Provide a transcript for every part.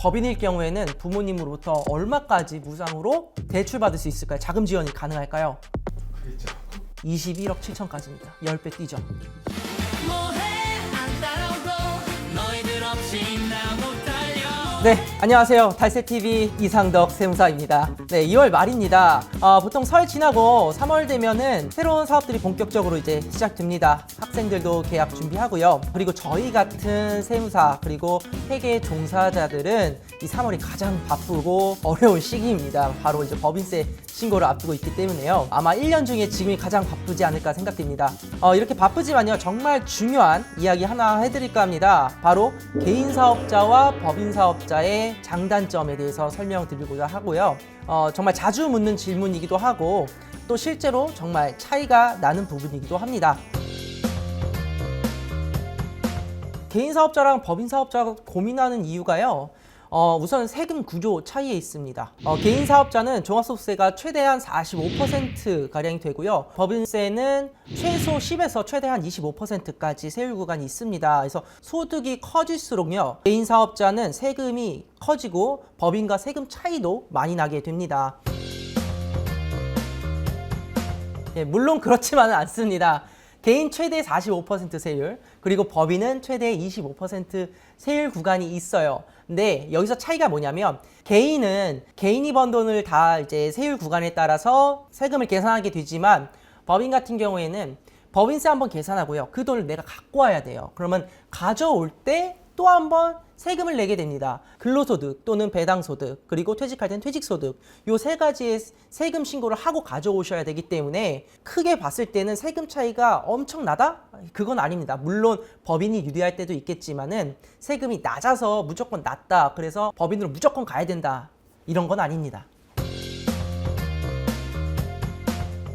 법인일 경우에는 부모님으로부터 얼마까지 무상으로 대출받을 수 있을까요? 자금 지원이 가능할까요? 그렇죠. 21억 7천까지입니다. 10배 뛰죠. 네, 안녕하세요. 달새TV 이상덕 세무사입니다. 네, 2월 말입니다. 보통 설 지나고 3월 되면은 새로운 사업들이 본격적으로 이제 시작됩니다. 학생들도 계약 준비하고요. 그리고 저희 같은 세무사 그리고 회계 종사자들은 이 3월이 가장 바쁘고 어려운 시기입니다. 바로 이제 법인세 신고를 앞두고 있기 때문에요. 아마 1년 중에 지금이 가장 바쁘지 않을까 생각됩니다. 이렇게 바쁘지만요, 정말 중요한 이야기 하나 해드릴까 합니다. 바로 개인 사업자와 법인 사업자의 장단점에 대해서 설명드리고자 하고요. 정말 자주 묻는 질문이기도 하고 또 실제로 정말 차이가 나는 부분이기도 합니다. 개인 사업자랑 법인 사업자가 고민하는 이유가요. 우선 세금 구조 차이에 있습니다. 개인 사업자는 종합소득세가 최대한 45%가량이 되고요. 법인세는 최소 10에서 최대한 25%까지 세율 구간이 있습니다. 그래서 소득이 커질수록요, 개인 사업자는 세금이 커지고 법인과 세금 차이도 많이 나게 됩니다. 물론 그렇지만은 않습니다. 개인 최대 45% 세율, 그리고 법인은 최대 25% 세율 구간이 있어요. 근데 여기서 차이가 뭐냐면, 개인이 번 돈을 다 이제 세율 구간에 따라서 세금을 계산하게 되지만, 법인 같은 경우에는 법인세 한번 계산하고요, 그 돈을 내가 갖고 와야 돼요. 그러면 가져올 때 또 한번 세금을 내게 됩니다. 근로소득 또는 배당소득, 그리고 퇴직할 땐 퇴직소득, 요 세 가지의 세금 신고를 하고 가져오셔야 되기 때문에 크게 봤을 때는 세금 차이가 엄청나다? 그건 아닙니다. 물론 법인이 유리할 때도 있겠지만은 세금이 낮아서 무조건 낮다, 그래서 법인으로 무조건 가야 된다, 이런 건 아닙니다.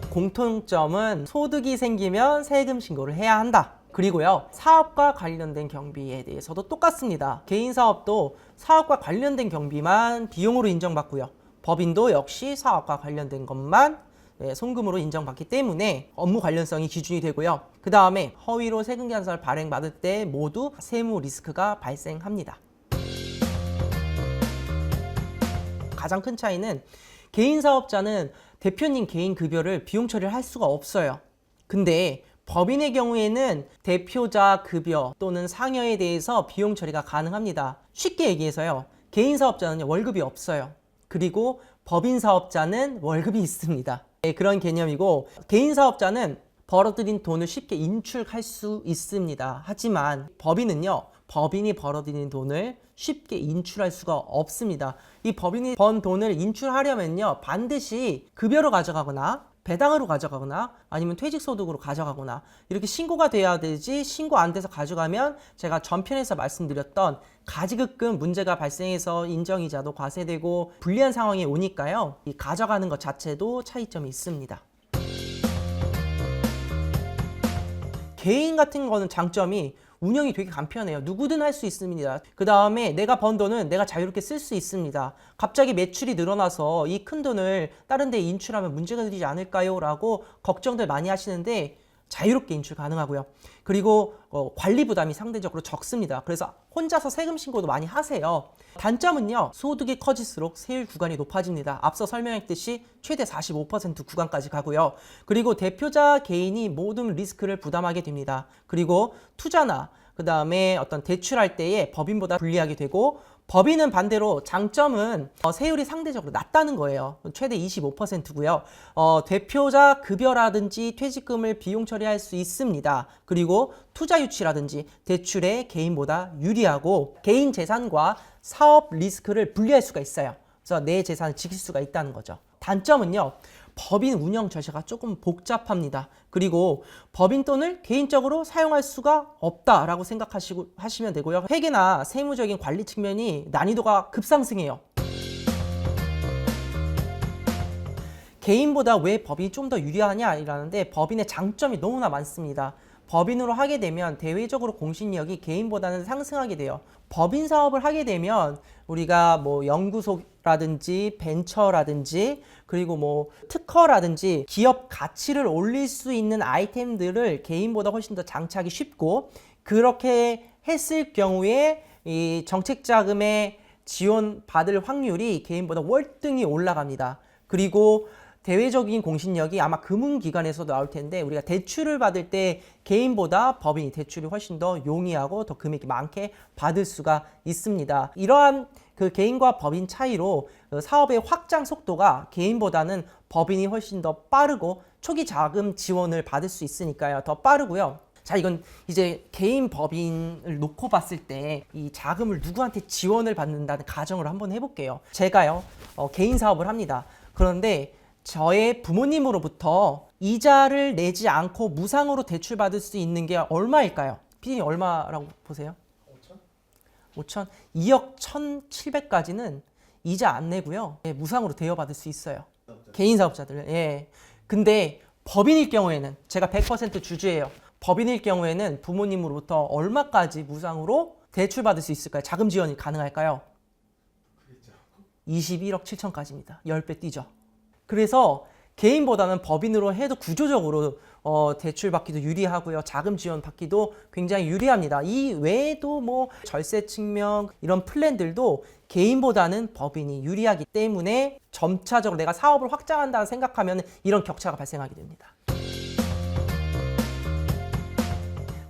공통점은 소득이 생기면 세금 신고를 해야 한다. 그리고요, 사업과 관련된 경비에 대해서도 똑같습니다. 개인 사업도 사업과 관련된 경비만 비용으로 인정받고요, 법인도 역시 사업과 관련된 것만 송금으로 인정받기 때문에 업무 관련성이 기준이 되고요. 그 다음에 허위로 세금 계산서를 발행받을 때 모두 세무 리스크가 발생합니다. 가장 큰 차이는, 개인 사업자는 대표님 개인 급여를 비용 처리를 할 수가 없어요. 근데 법인의 경우에는 대표자 급여 또는 상여에 대해서 비용 처리가 가능합니다. 쉽게 얘기해서요, 개인 사업자는 월급이 없어요. 그리고 법인 사업자는 월급이 있습니다. 그런 개념이고, 개인 사업자는 벌어들인 돈을 쉽게 인출할 수 있습니다. 하지만 법인은요, 법인이 벌어들인 돈을 쉽게 인출할 수가 없습니다. 이 법인이 번 돈을 인출하려면요, 반드시 급여로 가져가거나 배당으로 가져가거나 아니면 퇴직소득으로 가져가거나 이렇게 신고가 돼야 되지, 신고 안 돼서 가져가면 제가 전편에서 말씀드렸던 가지급금 문제가 발생해서 인정이자도 과세되고 불리한 상황이 오니까요, 이 가져가는 것 자체도 차이점이 있습니다. 개인 같은 거는 장점이 운영이 되게 간편해요. 누구든 할 수 있습니다. 그 다음에 내가 번 돈은 내가 자유롭게 쓸 수 있습니다. 갑자기 매출이 늘어나서 이 큰 돈을 다른 데 인출하면 문제가 되지 않을까요? 라고 걱정들 많이 하시는데 자유롭게 인출 가능하고요. 그리고 관리 부담이 상대적으로 적습니다. 그래서 혼자서 세금 신고도 많이 하세요. 단점은요, 소득이 커질수록 세율 구간이 높아집니다. 앞서 설명했듯이 최대 45% 구간까지 가고요. 그리고 대표자 개인이 모든 리스크를 부담하게 됩니다. 그리고 투자나 그 다음에 어떤 대출할 때에 법인보다 불리하게 되고, 법인은 반대로 장점은 세율이 상대적으로 낮다는 거예요. 최대 25%고요. 대표자 급여라든지 퇴직금을 비용 처리할 수 있습니다. 그리고 투자 유치라든지 대출에 개인보다 유리하고, 개인 재산과 사업 리스크를 분리할 수가 있어요. 그래서 내 재산을 지킬 수가 있다는 거죠. 단점은요, 법인 운영 절차가 조금 복잡합니다. 그리고 법인 돈을 개인적으로 사용할 수가 없다라고 하시면 되고요. 회계나 세무적인 관리 측면이 난이도가 급상승해요. 개인보다 왜 법인이 좀 더 유리하냐라는데, 법인의 장점이 너무나 많습니다. 법인으로 하게 되면 대외적으로 공신력이 개인보다는 상승하게 돼요. 법인 사업을 하게 되면 우리가 뭐 연구소라든지 벤처라든지 그리고 뭐 특허라든지 기업 가치를 올릴 수 있는 아이템들을 개인보다 훨씬 더 장착하기 쉽고, 그렇게 했을 경우에 이 정책 자금의 지원받을 확률이 개인보다 월등히 올라갑니다. 그리고 대외적인 공신력이 아마 금융기관에서도 나올 텐데 우리가 대출을 받을 때 개인보다 법인이 대출이 훨씬 더 용이하고 더 금액이 많게 받을 수가 있습니다. 이러한 그 개인과 법인 차이로 사업의 확장 속도가 개인보다는 법인이 훨씬 더 빠르고 초기 자금 지원을 받을 수 있으니까요. 더 빠르고요. 자, 이건 이제 개인 법인을 놓고 봤을 때 이 자금을 누구한테 지원을 받는다는 가정을 한번 해볼게요. 제가요, 개인 사업을 합니다. 그런데 저의 부모님으로부터 이자를 내지 않고 무상으로 대출받을 수 있는 게 얼마일까요? 피디님 얼마라고 보세요? 5천? 2억 1,700까지는 이자 안 내고요. 예, 무상으로 대여받을 수 있어요. 개인 사업자들. 예. 근데 법인일 경우에는 제가 100% 주주예요. 법인일 경우에는 부모님으로부터 얼마까지 무상으로 대출받을 수 있을까요? 자금 지원이 가능할까요? 21억 7천까지입니다. 10배 뛰죠. 그래서 개인보다는 법인으로 해도 구조적으로 대출 받기도 유리하고요. 자금 지원 받기도 굉장히 유리합니다. 이 외에도 뭐 절세 측면 이런 플랜들도 개인보다는 법인이 유리하기 때문에 점차적으로 내가 사업을 확장한다 생각하면 이런 격차가 발생하게 됩니다.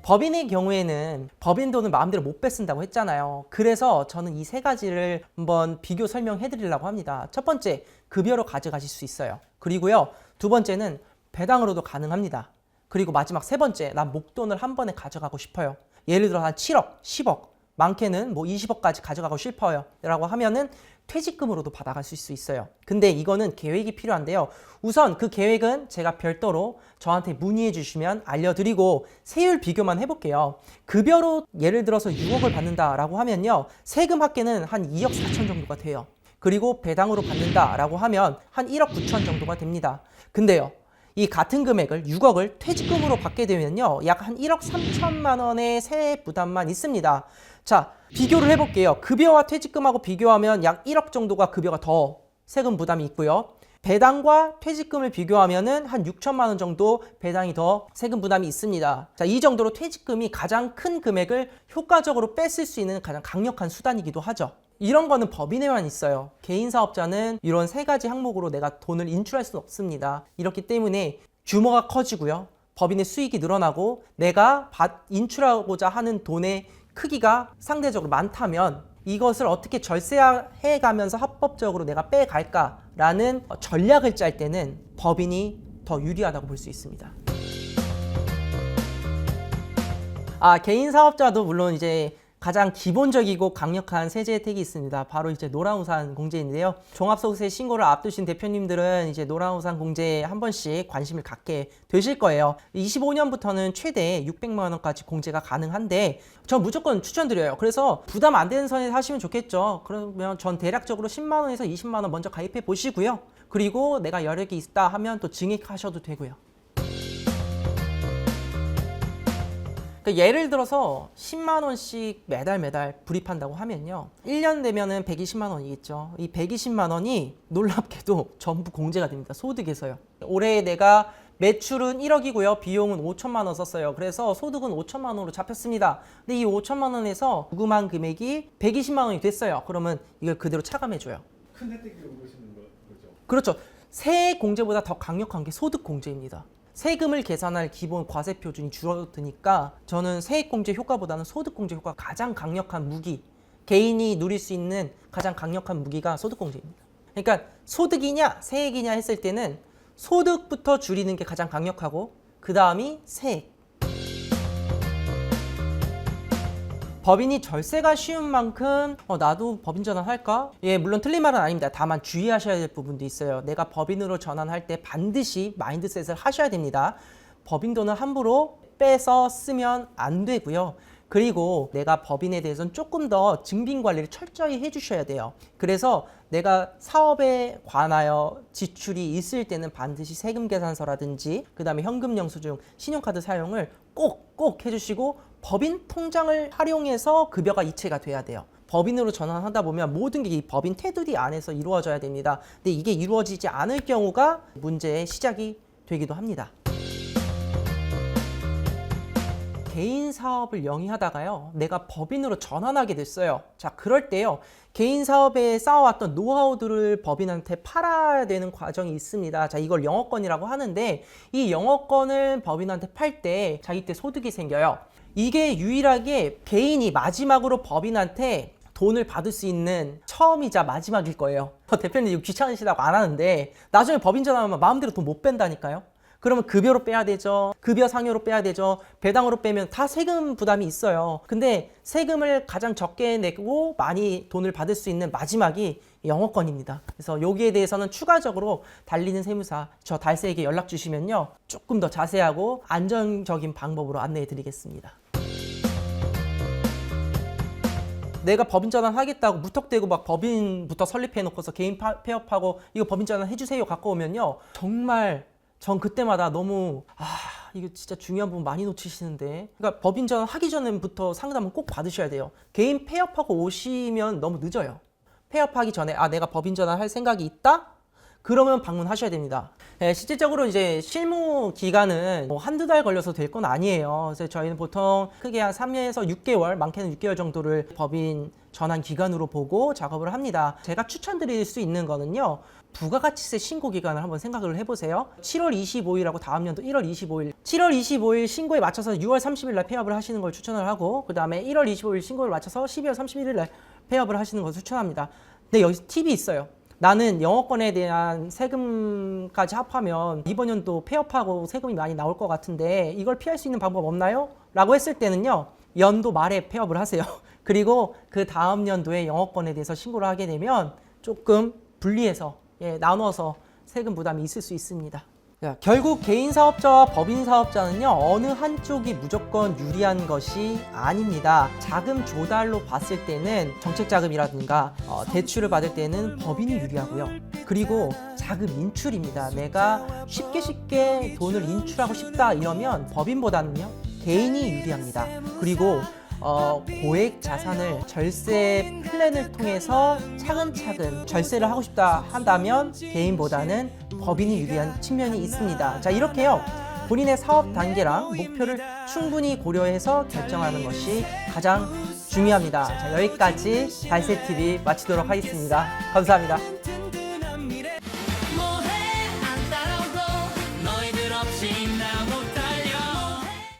법인의 경우에는 법인 돈을 마음대로 못 뺏는다고 했잖아요. 그래서 저는 이 세 가지를 한번 비교 설명해 드리려고 합니다. 첫 번째, 급여로 가져가실 수 있어요. 그리고요, 두 번째는 배당으로도 가능합니다. 그리고 마지막 세 번째, 난 목돈을 한 번에 가져가고 싶어요. 예를 들어 한 7억, 10억, 많게는 뭐 20억까지 가져가고 싶어요 라고 하면은 퇴직금으로도 받아갈 수 있어요. 근데 이거는 계획이 필요한데요. 우선 그 계획은 제가 별도로 저한테 문의해 주시면 알려드리고 세율 비교만 해볼게요. 급여로 예를 들어서 6억을 받는다라고 하면요. 세금 합계는 한 2억 4천 정도가 돼요. 그리고 배당으로 받는다라고 하면 한 1억 9천 정도가 됩니다. 근데요. 이 같은 금액을 6억을 퇴직금으로 받게 되면요. 약 한 1억 3천만 원의 세액 부담만 있습니다. 자, 비교를 해볼게요. 급여와 퇴직금하고 비교하면 약 1억 정도가 급여가 더 세금 부담이 있고요. 배당과 퇴직금을 비교하면은 한 6천만 원 정도 배당이 더 세금 부담이 있습니다. 자, 이 정도로 퇴직금이 가장 큰 금액을 효과적으로 뺐을 수 있는 가장 강력한 수단이기도 하죠. 이런 거는 법인에만 있어요. 개인 사업자는 이런 세 가지 항목으로 내가 돈을 인출할 수는 없습니다. 이렇기 때문에 규모가 커지고요. 법인의 수익이 늘어나고 내가 인출하고자 하는 돈의 크기가 상대적으로 많다면 이것을 어떻게 절세해 가면서 합법적으로 내가 빼갈까라는 전략을 짤 때는 법인이 더 유리하다고 볼 수 있습니다. 개인 사업자도 물론 이제 가장 기본적이고 강력한 세제 혜택이 있습니다. 바로 이제 노란우산 공제인데요. 종합소득세 신고를 앞두신 대표님들은 이제 노란우산 공제에 한 번씩 관심을 갖게 되실 거예요. 25년부터는 최대 600만 원까지 공제가 가능한데 전 무조건 추천드려요. 그래서 부담 안 되는 선에서 하시면 좋겠죠. 그러면 전 대략적으로 10만 원에서 20만 원 먼저 가입해 보시고요. 그리고 내가 여력이 있다 하면 또 증액하셔도 되고요. 예를 들어서 10만 원씩 매달 불입한다고 하면요. 1년 되면은 120만 원이겠죠. 이 120만 원이 놀랍게도 전부 공제가 됩니다. 소득에서요. 올해 내가 매출은 1억이고요. 비용은 5천만 원 썼어요. 그래서 소득은 5천만 원으로 잡혔습니다. 근데 이 5천만 원에서 부금한 금액이 120만 원이 됐어요. 그러면 이걸 그대로 차감해줘요. 큰 혜택으로 보시는 거죠? 그렇죠. 세액 공제보다 더 강력한 게 소득 공제입니다. 세금을 계산할 기본 과세 표준이 줄어드니까 저는 세액공제 효과보다는 소득공제 효과가 가장 강력한 무기, 개인이 누릴 수 있는 가장 강력한 무기가 소득공제입니다. 그러니까 소득이냐 세액이냐 했을 때는 소득부터 줄이는 게 가장 강력하고 그 다음이 세액. 법인이 절세가 쉬운 만큼 나도 법인 전환할까? 예, 물론 틀린 말은 아닙니다. 다만 주의하셔야 될 부분도 있어요. 내가 법인으로 전환할 때 반드시 마인드셋을 하셔야 됩니다. 법인 돈을 함부로 빼서 쓰면 안 되고요. 그리고 내가 법인에 대해서는 조금 더 증빙 관리를 철저히 해주셔야 돼요. 그래서 내가 사업에 관하여 지출이 있을 때는 반드시 세금 계산서라든지 그 다음에 현금 영수증, 신용카드 사용을 꼭 해주시고 법인 통장을 활용해서 급여가 이체가 돼야 돼요. 법인으로 전환하다 보면 모든 게 이 법인 테두리 안에서 이루어져야 됩니다. 근데 이게 이루어지지 않을 경우가 문제의 시작이 되기도 합니다. 개인 사업을 영위하다가요, 내가 법인으로 전환하게 됐어요. 자, 그럴 때요, 개인 사업에 쌓아왔던 노하우들을 법인한테 팔아야 되는 과정이 있습니다. 자, 이걸 영업권이라고 하는데, 이 영업권을 법인한테 팔 때 자기 때 소득이 생겨요. 이게 유일하게 개인이 마지막으로 법인한테 돈을 받을 수 있는 처음이자 마지막일 거예요. 대표님 이거 귀찮으시다고 안 하는데 나중에 법인 전환하면 마음대로 돈 못 뺀다니까요. 그러면 급여로 빼야 되죠. 급여 상여로 빼야 되죠. 배당으로 빼면 다 세금 부담이 있어요. 근데 세금을 가장 적게 내고 많이 돈을 받을 수 있는 마지막이 영업권입니다. 그래서 여기에 대해서는 추가적으로 달리는 세무사 저 달세에게 연락 주시면요, 조금 더 자세하고 안정적인 방법으로 안내해 드리겠습니다. 내가 법인 전환 하겠다고 무턱대고 막 법인부터 설립해 놓고서 개인 폐업하고 이거 법인 전환 해주세요 갖고 오면요, 정말 전 그때마다 너무 이거 진짜 중요한 부분 많이 놓치시는데, 그러니까 법인 전환 하기 전부터 상담은 꼭 받으셔야 돼요. 개인 폐업하고 오시면 너무 늦어요. 폐업하기 전에 내가 법인 전환 할 생각이 있다? 그러면 방문하셔야 됩니다. 네, 실질적으로 이제 실무 기간은 뭐 한두 달 걸려서 될 건 아니에요. 그래서 저희는 보통 크게 한 3년에서 6개월, 많게는 6개월 정도를 법인 전환 기간으로 보고 작업을 합니다. 제가 추천드릴 수 있는 거는요, 부가가치세 신고 기간을 한번 생각을 해보세요. 7월 25일하고 다음 연도 1월 25일. 7월 25일 신고에 맞춰서 6월 30일 날 폐업을 하시는 걸 추천을 하고, 그 다음에 1월 25일 신고를 맞춰서 12월 31일 날 폐업을 하시는 걸 추천합니다. 근데 여기서 팁이 있어요. 나는 영업권에 대한 세금까지 합하면 이번 연도 폐업하고 세금이 많이 나올 것 같은데 이걸 피할 수 있는 방법 없나요? 라고 했을 때는요, 연도 말에 폐업을 하세요. 그리고 그 다음 연도에 영업권에 대해서 신고를 하게 되면 조금 분리해서, 나눠서 세금 부담이 있을 수 있습니다. 결국 개인 사업자와 법인 사업자는요, 어느 한쪽이 무조건 유리한 것이 아닙니다. 자금 조달로 봤을 때는 정책자금이라든가 대출을 받을 때는 법인이 유리하고요. 그리고 자금 인출입니다. 내가 쉽게 돈을 인출하고 싶다 이러면 법인보다는요, 개인이 유리합니다. 그리고 고액 자산을 절세 플랜을 통해서 차근차근 절세를 하고 싶다 한다면 개인보다는 법인이 유리한 측면이 있습니다. 자, 이렇게요, 본인의 사업 단계랑 목표를 충분히 고려해서 결정하는 것이 가장 중요합니다. 자, 여기까지 달세TV 마치도록 하겠습니다. 감사합니다.